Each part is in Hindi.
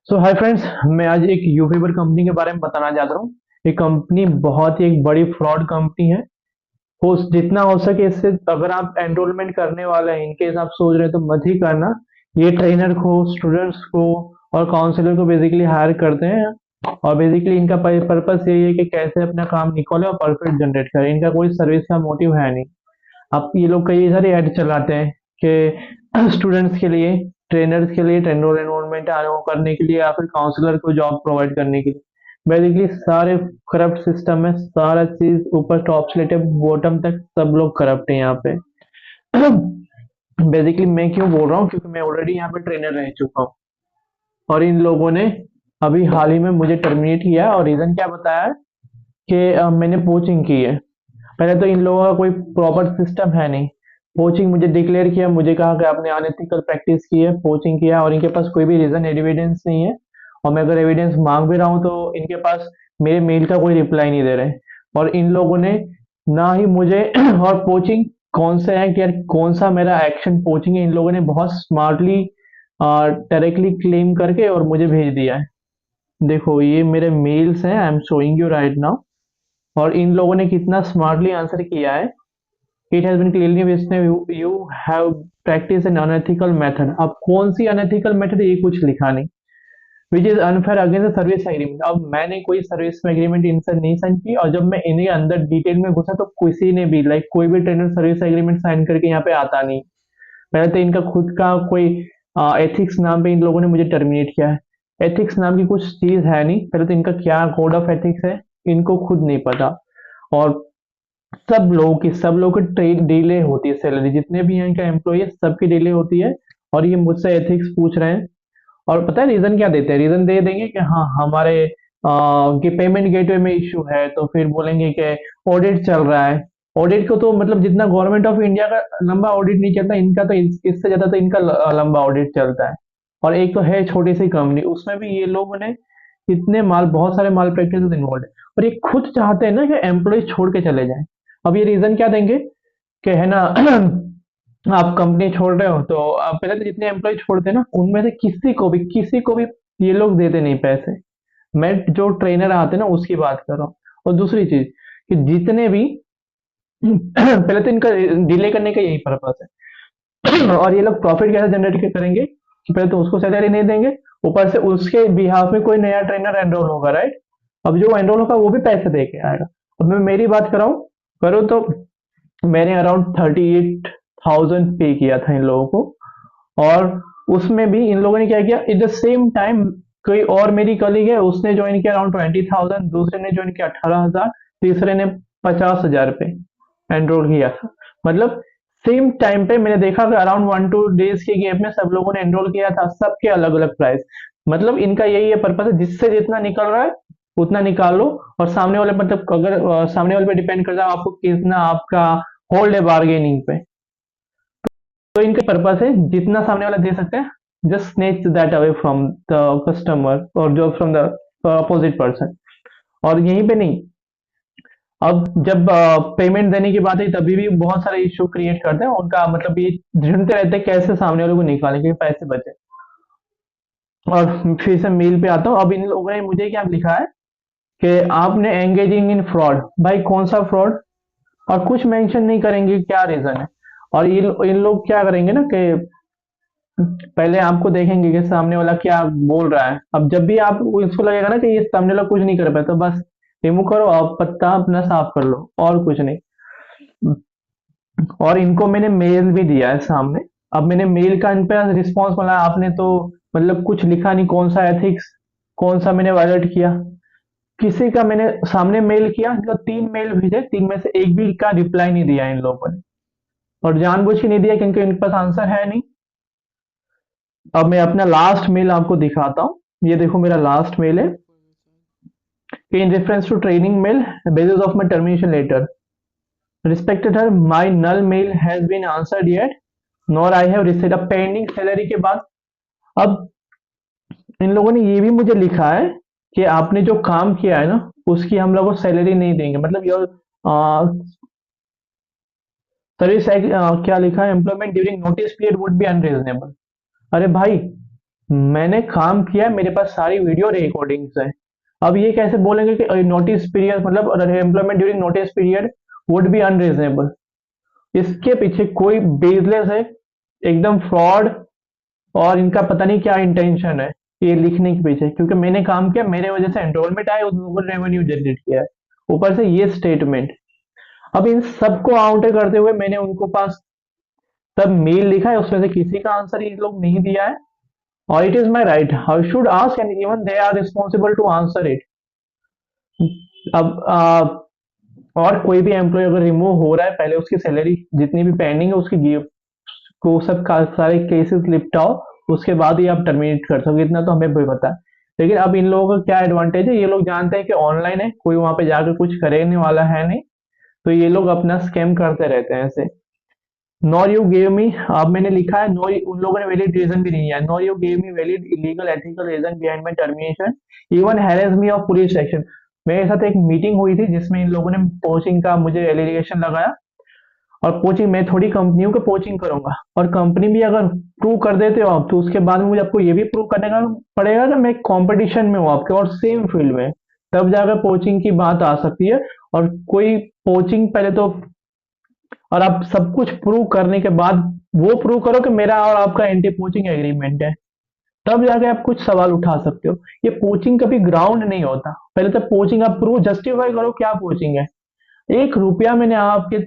सो हाय फ्रेंड्स, मैं आज एक यूफेवर कंपनी के बारे में बताना चाहता हूँ। ये कंपनी बहुत ही एक बड़ी फ्रॉड कंपनी है। हो जितना हो सके इससे, अगर आप एनरोलमेंट करने वाले हैं, इनकेस आप सोच रहे हैं तो मत ही करना। ये ट्रेनर को, स्टूडेंट्स को और काउंसलर को बेसिकली हायर करते हैं। और बेसिकली इनका पर्पस यही है कि कैसे अपना काम निकाले और प्रॉफिट जनरेट करें। इनका कोई सर्विस का मोटिव है नहीं। अब ये लोग कई सारे ऐड चलाते हैं कि स्टूडेंट्स के लिए, ट्रेनर्स के लिए एनरोलमेंट करने के लिए या फिर काउंसलर को जॉब प्रोवाइड करने के लिए। बेसिकली सारे करप्ट सिस्टम है, सारा चीज ऊपर टॉप से लेकर बॉटम तक सब लोग करप्ट है यहाँ पे। बेसिकली मैं क्यों बोल रहा हूँ, क्योंकि मैं ऑलरेडी यहाँ पे ट्रेनर रह चुका हूँ। और इन लोगों ने अभी हाल ही में मुझे टर्मिनेट किया है। और रीजन क्या बताया है कि मैंने पोचिंग की है। पहले तो इन लोगों का कोई प्रॉपर सिस्टम है नहीं। पोचिंग मुझे डिक्लेयर किया, मुझे कहा कि आपने अनएथिकल प्रैक्टिस की है, पोचिंग किया, और इनके पास कोई भी रीजन एविडेंस नहीं है। और मैं अगर एविडेंस मांग भी रहा हूँ तो इनके पास मेरे मेल का कोई रिप्लाई नहीं दे रहे। और इन लोगों ने ना ही मुझे और पोचिंग कौन सा है कि यार कौन सा मेरा एक्शन पोचिंग है, इन लोगों ने बहुत स्मार्टली डायरेक्टली क्लेम करके और मुझे भेज दिया है। देखो ये मेरे मेल्स हैं, I am showing you right now. और इन लोगों ने कितना स्मार्टली आंसर किया है। It has been clearly mentioned you have practice an unethical method. अब कौन सी अनएथिकल मेथड, ये कुछ लिखा नहीं। Which is unfair against service agreement. अब मैंने कोई सर्विस एग्रीमेंट इनसे नहीं साइन की, और जब मैं इन्हें अंदर डिटेल में घुसा तो किसी ने भी कोई भी ट्रेनर सर्विस एग्रीमेंट साइन करके यहाँ पे आता नहीं। पहले तो इनका खुद का कोई एथिक्स नाम पे इन लोगों ने मुझे टर्मिनेट किया है। एथिक्स नाम की कुछ चीज है नहीं। पहले तो इनका क्या कोड ऑफ एथिक्स है, इनको खुद नहीं पता। और सब लोगों की डिले होती है सैलरी, जितने भी हैं इनका एम्प्लॉय सबकी डिले होती है। और ये मुझसे एथिक्स पूछ रहे हैं। और पता है रीजन क्या देते हैं? रीजन दे देंगे कि हाँ हमारे कि पेमेंट गेटवे में इश्यू है, तो फिर बोलेंगे कि ऑडिट चल रहा है। ऑडिट को तो मतलब जितना गवर्नमेंट ऑफ इंडिया का लंबा ऑडिट नहीं चलता, इनका तो इससे ज्यादा तो इनका लंबा ऑडिट चलता है। और एक तो है छोटी सी कंपनी, उसमें भी ये लोगों ने इतने माल, बहुत सारे माल प्रैक्टिस इन्वॉल्व है। और ये खुद चाहते हैं ना कि एम्प्लॉय छोड़ के चले जाएं। अब ये रीजन क्या देंगे कि है ना आप कंपनी छोड़ रहे हो, तो आप पहले तो जितने एम्प्लॉय छोड़ते हैं ना, उनमें से किसी को भी ये लोग देते नहीं पैसे। मैं जो ट्रेनर आते हैं ना उसकी बात कर रहा हूँ। और दूसरी चीज कि जितने भी पहले तो इनका डिले करने का यही पर्पस है। और ये लोग प्रॉफिट कैसे जनरेट करेंगे कि पहले तो उसको सैलरी नहीं देंगे, ऊपर से उसके बिहाफ में कोई नया ट्रेनर एनरोल होगा, राइट। अब जो एनरोल होगा वो भी पैसे दे के आएगा। अब मैं मेरी बात कराऊं करूँ तो मैंने अराउंड 38,000 पे किया था इन लोगों को। और उसमें भी इन लोगों ने क्या किया, एट द सेम टाइम कोई और मेरी कलीग है, उसने ज्वाइन किया अराउंड 20,000, दूसरे ने ज्वाइन किया 18,000, तीसरे ने 50,000 पे एनरोल किया था। मतलब सेम टाइम पे मैंने देखा कि अराउंड 1-2 डेज के गैप में सब लोगों ने एनरोल किया था, सबके अलग अलग प्राइस। मतलब इनका यही है पर्पस है, जिससे जितना निकल रहा है उतना निकाल लो। और सामने वाले, मतलब अगर सामने वाले पे डिपेंड करता है आपको कितना आपका होल्ड है बार्गेनिंग पे। तो इनका पर्पस है जितना सामने वाला दे सकते हैं, just snatch that away from the customer और जो फ्रॉम द अपोजिट पर्सन। और यहीं पे नहीं, अब जब पेमेंट देने की बात है तभी भी बहुत सारे इश्यू क्रिएट करते हैं उनका। मतलब ये ढूंढते रहते हैं कैसे सामने वाले को निकालें कि पैसे बचे। और फिर से मेल पे आता हूँ। अब इन लोगों ने मुझे क्या लिखा है कि आपने एंगेजिंग इन फ्रॉड। भाई कौन सा फ्रॉड? और कुछ मेंशन नहीं करेंगे क्या रीजन है। और ये इन लोग क्या करेंगे ना कि पहले आपको देखेंगे कि सामने वाला क्या बोल रहा है। अब जब भी आप इसको लगेगा ना कि ये सामने वाला कुछ नहीं कर पाया, तो बस रिमूव करो, आप पत्ता अपना साफ कर लो, और कुछ नहीं। और इनको मैंने मेल भी दिया है सामने। अब मैंने मेल का इन पे रिस्पॉन्स मिला, आपने तो मतलब कुछ लिखा नहीं, कौन सा एथिक्स, कौन सा मैंने वायलेट किया। किसी का मैंने सामने मेल किया, इनको 3 मेल भेजे, 3 में से एक भी का रिप्लाई नहीं दिया इन लोगों ने। और जानबूझ के नहीं दिया क्योंकि इनके पास आंसर है नहीं। अब मैं अपना लास्ट मेल आपको दिखाता हूँ। ये देखो मेरा लास्ट मेल है, in reference to training mail, basis of my termination letter, respected her, my null mail has been answered yet nor I have received a pending salary के बाद। अब इन लोगों ने ये भी मुझे लिखा है कि आपने जो काम किया है ना उसकी हम लोग को सैलरी नहीं देंगे। मतलब योर सर्विस क्या लिखा है, employment during notice period would be unreasonable. अरे भाई, मैंने काम किया, मेरे पास सारी वीडियो रिकॉर्डिंग्स है। अब ये कैसे बोलेंगे कि नोटिस पीरियड मतलब employment during notice period would be unreasonable? इसके पीछे कोई बेसलेस है, एकदम फ्रॉड, और इनका पता नहीं क्या इंटेंशन है ये लिखने के पीछे। क्योंकि मैंने काम किया, मेरे वजह से एनरोलमेंट आया, उस लोगों ने रेवेन्यू जनरेट किया है, ऊपर से ये स्टेटमेंट। अब इन सबको काउंटर करते हुए मैंने उनको पास सब मेल लिखा है, उसमें से किसी का आंसर ये लोग नहीं दिया है। और it is my right, how should ask, and even they are responsible to answer it. अब और कोई भी एम्प्लॉय अगर रिमूव हो रहा है, पहले उसकी सैलरी जितनी भी पेंडिंग है उसकी गिव को सब सारे केसेस निपटाओ, उसके बाद ही आप टर्मिनेट कर सकोगे, इतना तो हमें भी पता है। लेकिन अब इन लोगों का क्या एडवांटेज है, ये लोग जानते हैं कि ऑनलाइन है, कोई वहां पे जाकर कुछ करने वाला है नहीं, तो ये लोग अपना स्कैम करते रहते हैं ऐसे। नॉर यू गेव मी, अब मैंने लिखा है नो, उन लोगों ने वैलिड रीजन भी नहीं दिया। Nor you gave me valid illegal ethical reason behind my termination, even harass me of police section. मेरे साथ एक मीटिंग हुई थी जिसमें इन लोगों ने पोचिंग का मुझे एलिगेशन लगाया। और पोचिंग, मैं थोड़ी कंपनियों को पोचिंग करूंगा, और कंपनी भी अगर प्रूव कर देते हो आप, तो उसके बाद में मुझे आपको ये भी प्रूव करने का पड़ेगा कि मैं कंपटीशन में हूँ आपके और सेम फील्ड में, तब जाकर पोचिंग की बात आ सकती है। और कोई पोचिंग पहले तो, और आप सब कुछ प्रूव करने के बाद वो प्रूव करो कि मेरा और आपका एंटी पोचिंग एग्रीमेंट है, तब जाके आप कुछ सवाल उठा सकते हो। ये पोचिंग कभी ग्राउंड नहीं होता, पहले तो पोचिंग आप प्रूव जस्टिफाई करो क्या पोचिंग है। 1 रुपया मैंने आपके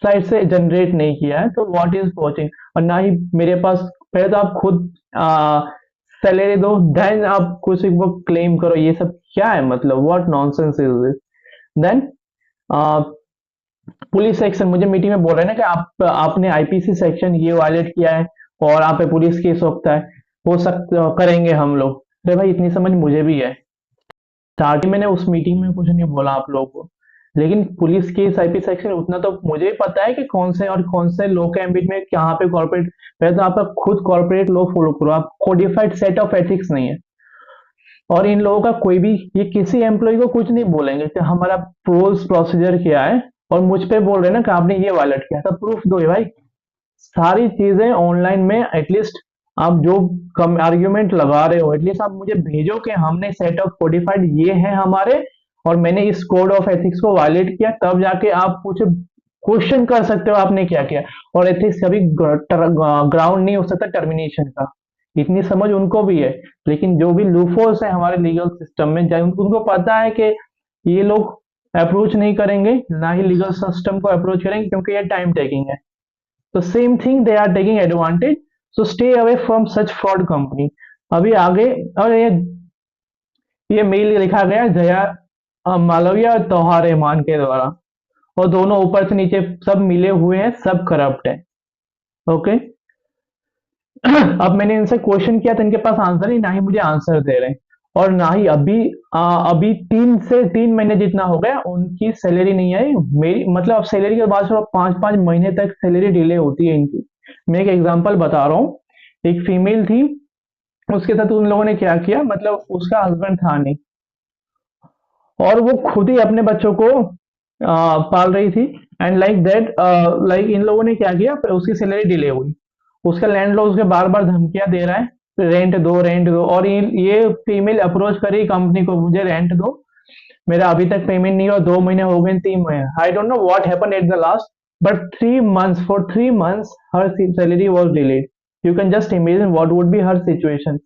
साइड से जनरेट नहीं किया है, तो व्हाट इज पोचिंग? और ना ही मेरे पास, पहले तो आप खुद सैलरी दो, देन आप कुछ वो क्लेम करो, ये सब क्या है? मतलब what nonsense is this? Then police section, मुझे मीटिंग में बोल रहे हैं ना कि आपने आईपीसी सेक्शन ये वायलेट किया है और आप पे पुलिस केस होता है, हो सकता करेंगे हम लोग। अरे भाई, इतनी समझ मुझे भी है। स्टार्टिंग मैंने उस मीटिंग में कुछ नहीं बोला आप लोगों को, लेकिन पुलिस केस आईपी सेक्शन उतना तो मुझे भी पता है कि कौन से और कौन से लॉ के एम्बिट में कहाँ पे कॉर्पोरेट। पहले तो आप खुद कॉर्पोरेट लॉ फॉलो करो, आप कोडिफाइड सेट ऑफ एथिक्स नहीं है। और इन लोगों का कोई भी, ये किसी एम्प्लॉय को कुछ नहीं बोलेंगे कि हमारा रूल्स प्रोसीजर क्या है, और मुझ पे बोल रहे हैं ना कि आपने ये वायलेट किया, तो प्रूफ दो ये भाई। सारी चीजें ऑनलाइन में, एटलीस्ट आप जो कम आर्ग्यूमेंट लगा रहे हो, एटलीस्ट आप मुझे भेजो कि हमने सेट ऑफ कोडिफाइड ये है हमारे, और मैंने इस कोड ऑफ एथिक्स को वायलेट किया, तब जाके आप कुछ क्वेश्चन कर सकते हो आपने क्या किया। और एथिक्स कभी ग्राउंड नहीं हो सकता टर्मिनेशन का, इतनी समझ उनको भी है। लेकिन जो भी लूफोल्स है हमारे लीगल सिस्टम में, जब उनको पता है कि ये लोग अप्रोच नहीं करेंगे, ना ही लीगल सिस्टम को अप्रोच करेंगे, क्योंकि ये टाइम टेकिंग है। तो same thing they are taking advantage, so stay away from such fraud company. अभी आगे, और ये मेल लिखा गया जया मालविया और तौहार रहमान के द्वारा, और दोनों ऊपर से नीचे सब मिले हुए हैं, सब करप्ट है। ओके। अब मैंने इनसे क्वेश्चन किया तो इनके पास आंसर ही, ना ही मुझे आंसर दे रहे हैं, और ना ही अभी 3 महीने जितना हो गया उनकी सैलरी नहीं आई मेरी। मतलब अब सैलरी के बाद 5-5 महीने तक सैलरी डिले होती है इनकी। मैं एक एग्जांपल बता रहा हूँ। एक फीमेल थी, उसके साथ उन लोगों ने क्या किया, मतलब उसका हस्बैंड था नहीं, और वो खुद ही अपने बच्चों को पाल रही थी। And like that, like in लोगों ने क्या किया, उसकी सैलरी डिले हुई, उसका लैंडलॉर्ड उसके बार बार धमकियां दे रहा है, रेंट दो रेंट दो। और ये फीमेल अप्रोच करी कंपनी को, मुझे रेंट दो, मेरा अभी तक पेमेंट नहीं हुआ, 2 महीने हो गए, 3 महीने, I don't know what happened at the last, but 3 months, for 3 months her salary was delayed. You can just imagine what would be her situation,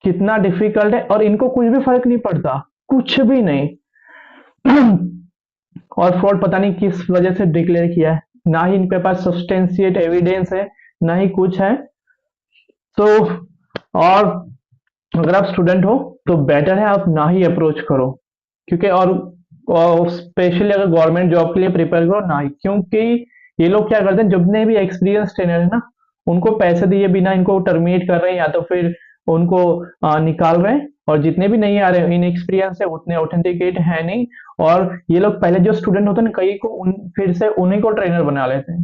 कितना डिफिकल्ट है। और इनको कुछ भी फर्क नहीं पड़ता, कुछ भी नहीं। और फ्रॉड पता नहीं किस वजह से डिक्लेयर किया है, ना ही इनके पास सब्सटेंशिएट एविडेंस है, ना ही कुछ है। तो और अगर आप स्टूडेंट हो तो बेटर है आप ना ही अप्रोच करो, क्योंकि और स्पेशली अगर गवर्नमेंट जॉब के लिए प्रिपेयर करो ना ही, क्योंकि ये लोग क्या करते हैं, जितने भी एक्सपीरियंस ट्रेनर है ना, उनको पैसे दिए बिना इनको टर्मिनेट कर रहे हैं, या तो फिर उनको निकाल रहे हैं। और जितने भी नहीं आ रहे हैं, इन एक्सपीरियंस है, उतने ऑथेंटिकेट है नहीं। और ये लोग पहले जो स्टूडेंट होते हैं ना, कई को फिर से उन्हीं को ट्रेनर बना लेते हैं।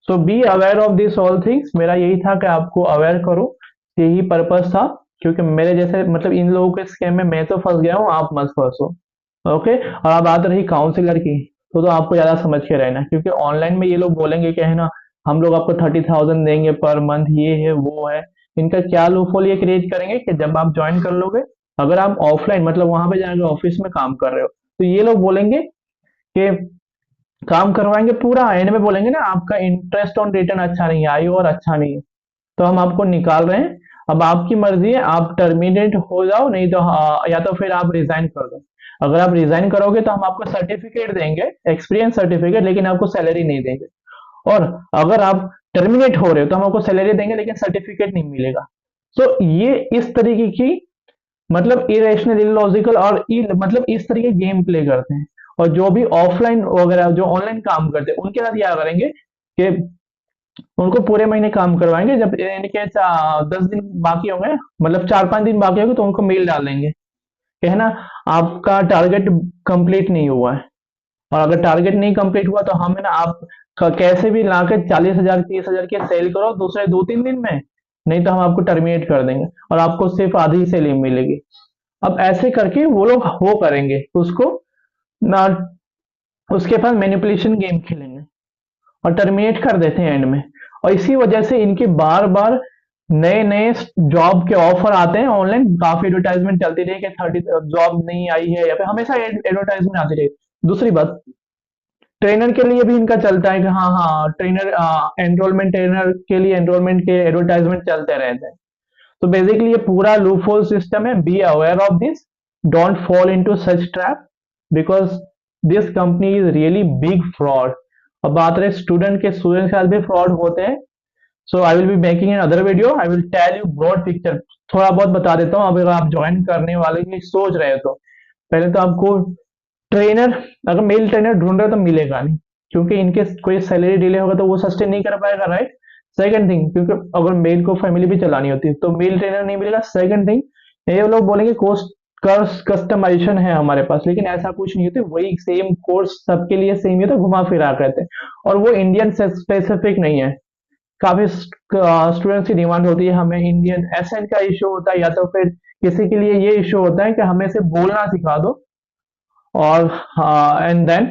So be aware of this all things, मेरा यही था कि आपको अवेयर करो, यही पर्पस था। क्योंकि मेरे जैसे, मतलब इन लोगों के स्कैम में मैं तो फंस गया हूँ, आप मत फंसो। ओके। और अब बात रही काउंसिलर की, तो आपको ज्यादा समझ के रहना, क्योंकि ऑनलाइन में ये लोग बोलेंगे कि है ना, हम लोग आपको 30,000 देंगे पर मंथ, ये है वो है। इनका क्या लूपहोल ये क्रिएट करेंगे कि जब आप ज्वाइन कर लोगे, अगर आप ऑफलाइन मतलब वहां पे जाके ऑफिस में काम कर रहे हो, तो ये लोग बोलेंगे कि काम करवाएंगे पूरा, एंड में बोलेंगे ना आपका इंटरेस्ट ऑन रिटर्न अच्छा नहीं है, आई और अच्छा नहीं है, तो हम आपको निकाल रहे हैं। अब आपकी मर्जी है, आप टर्मिनेट हो जाओ, नहीं तो या तो फिर आप रिजाइन कर दो। अगर आप रिजाइन करोगे तो हम आपको सर्टिफिकेट देंगे, एक्सपीरियंस सर्टिफिकेट, लेकिन आपको सैलरी नहीं देंगे। और अगर आप टर्मिनेट हो रहे हो तो हम आपको सैलरी देंगे लेकिन सर्टिफिकेट नहीं मिलेगा। तो ये इस तरीके की मतलब इरेशनल, इलॉजिकल और मतलब इस तरीके गेम प्ले करते हैं। और जो भी ऑफलाइन वगैरह जो ऑनलाइन काम करते हैं उनके साथ क्या करेंगे कि उनको पूरे महीने काम करवाएंगे, जब इनके 10 दिन बाकी होंगे, मतलब 4-5 दिन बाकी होंगे, तो उनको मेल डाल देंगे कि है ना, आपका टारगेट कंप्लीट नहीं हुआ है। और अगर टारगेट नहीं कंप्लीट हुआ तो हम है ना आप कैसे भी लाकर 40,000 30,000 के सेल करो दूसरे 2-3 दिन में, नहीं तो हम आपको टर्मिनेट कर देंगे और आपको सिर्फ आधी सैलरी मिलेगी। अब ऐसे करके वो लोग वो करेंगे उसको ना, उसके पास मैनिपुलेशन गेम खेलेंगे और टर्मिनेट कर देते हैं एंड में। और इसी वजह से इनके बार बार नए नए जॉब के ऑफर आते हैं ऑनलाइन, काफी एडवर्टाइजमेंट चलती रही कि 30 जॉब नहीं आई है, या फिर हमेशा एडवर्टाइजमेंट आती रही। दूसरी बात, ट्रेनर के लिए भी इनका चलता है कि हाँ हाँ ट्रेनर, एनरोलमेंट ट्रेनर के लिए एनरोलमेंट के एडवर्टाइजमेंट चलते रहते हैं। तो बेसिकली ये पूरा लूपहोल सिस्टम है, B aware of this, don't fall into such trap, because this company is really big fraud. अब बात रहे स्टूडेंट के, स्टूडेंट के साथ भी फ्रॉड होते हैं। So I will be making an other video, I will tell you broad picture, थोड़ा बहुत बता देता हूँ। अगर आप ज्वाइन करने वाले की सोच रहे हो तो पहले तो आपको ट्रेनर, अगर मेल ट्रेनर ढूंढ रहे हो तो मिलेगा नहीं, क्योंकि इनके कोई सैलरी डिले होगा तो वो सस्टेन नहीं कर पाएगा, राइट। सेकंड थिंग, क्योंकि अगर मेल को फैमिली भी चलानी होती है तो मेल ट्रेनर नहीं मिलेगा। सेकंड थिंग, ये लोग बोलेंगे कोर्स कस्टमाइजेशन है हमारे पास, लेकिन ऐसा कुछ नहीं होता, वही सेम कोर्स सबके लिए सेम ही होता, घुमा फिरा कहते हैं। और वो इंडियन स्पेसिफिक नहीं है, काफी स्टूडेंट्स की डिमांड होती है हमें इंडियन एसेंट का इशू होता है, या तो फिर किसी के लिए ये इशू होता है कि हमें से बोलना सिखा दो। और एंड देन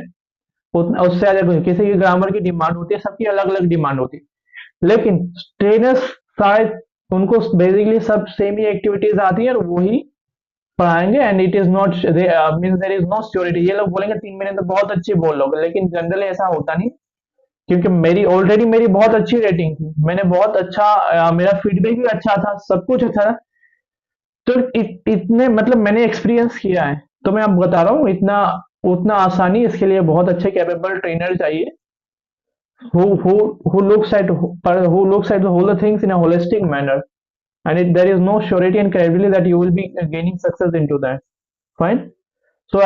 उससे अलग किसी की ग्रामर की डिमांड होती है, सबकी अलग अलग डिमांड होती है। लेकिन ट्रेनर्स शायद उनको बेसिकली सब सेम ही एक्टिविटीज आती है और वही पढ़ाएंगे, and it is not means there is no surety. ये लोग बोलेंगे 3 महीने तो बहुत अच्छी बोल लोगे, लेकिन जनरली ऐसा होता नहीं, क्योंकि मेरी बहुत अच्छी रेटिंग थी, मैंने बहुत अच्छा मेरा फीडबैक भी अच्छा था, सब कुछ अच्छा था। तो इतने मतलब मैंने एक्सपीरियंस किया है, तो मैं अब बता रहा हूँ, इतना उतना आसानी इसके लिए बहुत अच्छे कैपेबल ट्रेनर चाहिए, who looks at the whole things in a holistic manner, and there is no surety and credibility that you will be gaining success into that. Fine. So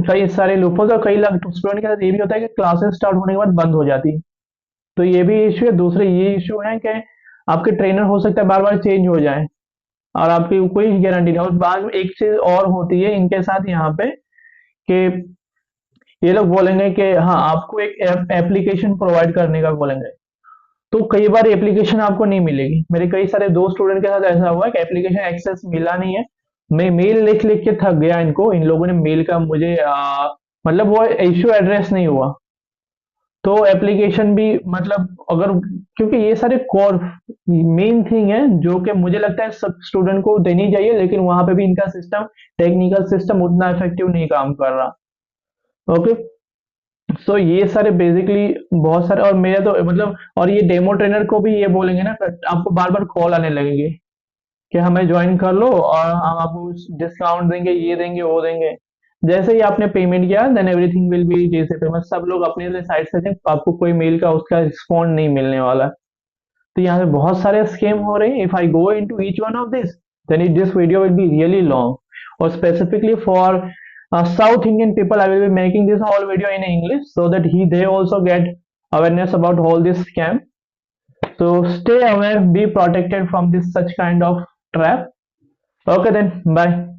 कई सारे लूपोज और कई लाख स्टूडेंट के साथ ये भी होता है कि क्लासेस स्टार्ट होने के बाद बंद हो जाती है, तो ये भी इशू है। दूसरे ये इशू है कि आपके ट्रेनर हो सकता है बार बार चेंज हो जाए और आपकी कोई गारंटी नहीं। और बाद में एक चीज और होती है इनके साथ यहाँ पे कि ये लोग बोलेंगे कि हाँ आपको एक एप्लीकेशन प्रोवाइड करने का बोलेंगे, तो कई बार एप्लीकेशन आपको नहीं मिलेगी। मेरे कई सारे दो स्टूडेंट के साथ ऐसा हुआ है कि एप्लीकेशन एक्सेस मिला नहीं है, मैं मेल लिख लिख के थक गया इनको, इन लोगों ने मेल का मुझे मतलब वो इश्यू एड्रेस नहीं हुआ, तो एप्लीकेशन भी मतलब अगर, क्योंकि ये सारे कोर मेन थिंग है जो कि मुझे लगता है सब स्टूडेंट को देनी चाहिए, लेकिन वहां पे भी इनका सिस्टम, टेक्निकल सिस्टम उतना इफेक्टिव नहीं काम कर रहा। ओके, सो ये सारे बेसिकली बहुत सारे, और मेरा तो मतलब, और ये डेमो ट्रेनर को भी ये बोलेंगे ना, आपको बार बार कॉल आने लगेंगे कि हमें ज्वाइन कर लो और हम आपको डिस्काउंट देंगे, ये देंगे वो देंगे। जैसे ही आपने पेमेंट किया देन एवरीथिंग विल बी जैसे फेमस, सब लोग अपने साइड से दें, आपको कोई मेल का उसका रिस्पॉन्ड नहीं मिलने वाला। तो यहाँ पे बहुत सारे स्कैम हो रहे हैं। If I go into each one of this then it this video will be really long, और specifically for South Indian people, I will be making this whole video in English so that they also get awareness about all this scam. So stay aware, be protected from this such kind of trap. Okay then, bye.